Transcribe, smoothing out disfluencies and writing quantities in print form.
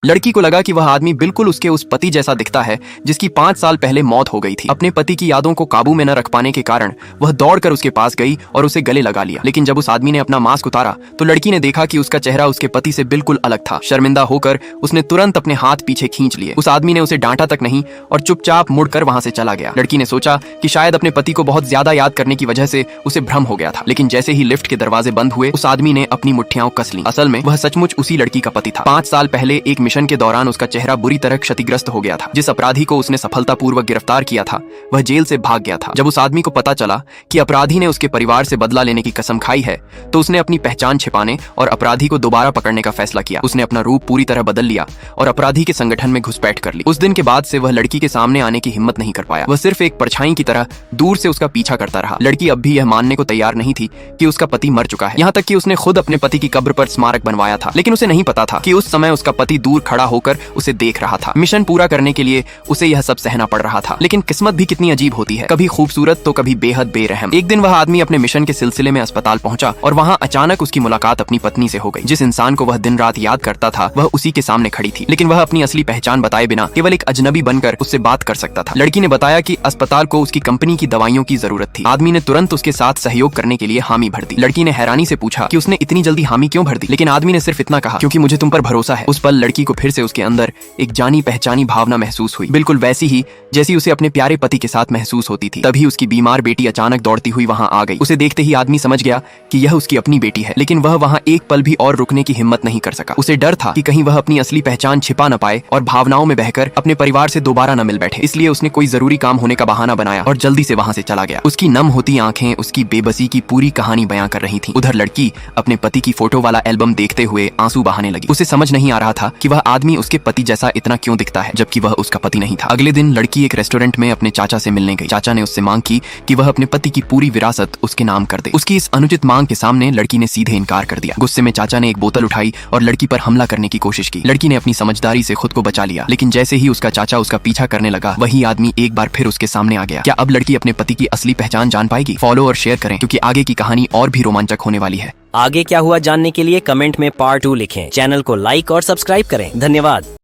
लड़की को लगा कि वह आदमी बिल्कुल उसके उस पति जैसा दिखता है जिसकी 5 साल पहले मौत हो गई थी। अपने पति की यादों को काबू में न रख पाने के कारण वह दौड़कर उसके पास गई और उसे गले लगा लिया। लेकिन जब उस आदमी ने अपना मास्क उतारा तो लड़की ने देखा कि उसका चेहरा उसके पति से बिल्कुल अलग था। शर्मिंदा होकर उसने तुरंत अपने हाथ पीछे खींच लिए। उस आदमी ने उसे डांटा तक नहीं और चुपचाप मुड़कर वहां से चला गया। लड़की ने सोचा कि शायद अपने पति को बहुत ज्यादा याद करने की वजह से उसे भ्रम हो गया था। लेकिन जैसे ही लिफ्ट के दरवाजे बंद हुए उस आदमी ने अपनी मुट्ठियां कस ली। असल में वह सचमुच उसी लड़की का पति था। 5 साल पहले एक मिशन के दौरान उसका चेहरा बुरी तरह क्षतिग्रस्त हो गया था। जिस अपराधी को उसने सफलतापूर्वक गिरफ्तार किया था वह जेल से भाग गया था। जब उस आदमी को पता चला कि अपराधी ने उसके परिवार से बदला लेने की कसम खाई है तो उसने अपनी पहचान छिपाने और अपराधी को दोबारा पकड़ने का फैसला किया। उसने अपना रूप पूरी तरह बदल लिया और अपराधी के संगठन में घुसपैठ कर ली। उस दिन के बाद से वह लड़की के सामने आने की हिम्मत नहीं कर पाया। वह सिर्फ एक परछाई की तरह दूर से उसका पीछा करता रहा। लड़की अब भी यह मानने को तैयार नहीं थी कि उसका पति मर चुका है। यहाँ तक कि उसने खुद अपने पति की कब्र पर स्मारक बनवाया था। लेकिन उसे नहीं पता था कि उस समय उसका पति दूर खड़ा होकर उसे देख रहा था। मिशन पूरा करने के लिए उसे यह सब सहना पड़ रहा था। लेकिन किस्मत भी कितनी अजीब होती है, कभी खूबसूरत तो कभी बेहद बेरहम। एक दिन वह आदमी अपने मिशन के सिलसिले में अस्पताल पहुंचा और वहां अचानक उसकी मुलाकात अपनी पत्नी से हो गई। जिस इंसान को वह दिन रात याद करता था वह उसी के सामने खड़ी थी। लेकिन वह अपनी असली पहचान बताए बिना केवल एक अजनबी बनकर उससे बात कर सकता था। लड़की ने बताया कि अस्पताल को उसकी कंपनी की दवाइयों की जरूरत थी। आदमी ने तुरंत उसके साथ सहयोग करने के लिए हामी भर दी। लड़की ने हैरानी से पूछा कि उसने इतनी जल्दी हामी क्यों भर दी। लेकिन आदमी ने सिर्फ इतना कहा, क्योंकि मुझे तुम पर भरोसा है। उस पल लड़की को फिर से उसके अंदर एक जानी पहचानी भावना महसूस हुई, बिल्कुल वैसी ही जैसी उसे अपने प्यारे पति के साथ महसूस होती थी। तभी उसकी बीमार बेटी अचानक दौड़ती हुई वहां आ गई। उसे देखते ही आदमी समझ गया कि यह उसकी अपनी बेटी है। लेकिन वह वहां एक पल भी और रुकने की हिम्मत नहीं कर सका। उसे डर था कि कहीं वह अपनी असली पहचान छिपा न पाए और भावनाओं में बहकर अपने परिवार से दोबारा न मिल बैठे। इसलिए उसने कोई जरूरी काम होने का बहाना बनाया और जल्दी से वहां से चला गया। उसकी नम होती आंखें उसकी बेबसी की पूरी कहानी बयां कर रही थीं। उधर लड़की अपने पति की फोटो वाला एल्बम देखते हुए आंसू बहाने लगी। उसे समझ नहीं आ रहा था कि वह आदमी उसके पति जैसा इतना क्यों दिखता है जबकि वह उसका पति नहीं था। अगले दिन लड़की एक रेस्टोरेंट में अपने चाचा से मिलने गई। चाचा ने उससे मांग की कि वह अपने पति की पूरी विरासत उसके नाम कर दे। उसकी इस अनुचित मांग के सामने लड़की ने सीधे इनकार कर दिया। गुस्से में चाचा ने एक बोतल उठाई और लड़की पर हमला करने की कोशिश की। लड़की ने अपनी समझदारी से खुद को बचा लिया। लेकिन जैसे ही उसका चाचा उसका पीछा करने लगा वही आदमी एक बार फिर उसके सामने आ गया। क्या अब लड़की अपने पति की असली पहचान जान पाएगी? फॉलो और शेयर करें क्योंकि आगे की कहानी और भी रोमांचक होने वाली है। आगे क्या हुआ जानने के लिए कमेंट में पार्ट 2 लिखें। चैनल को लाइक और सब्सक्राइब करें। धन्यवाद।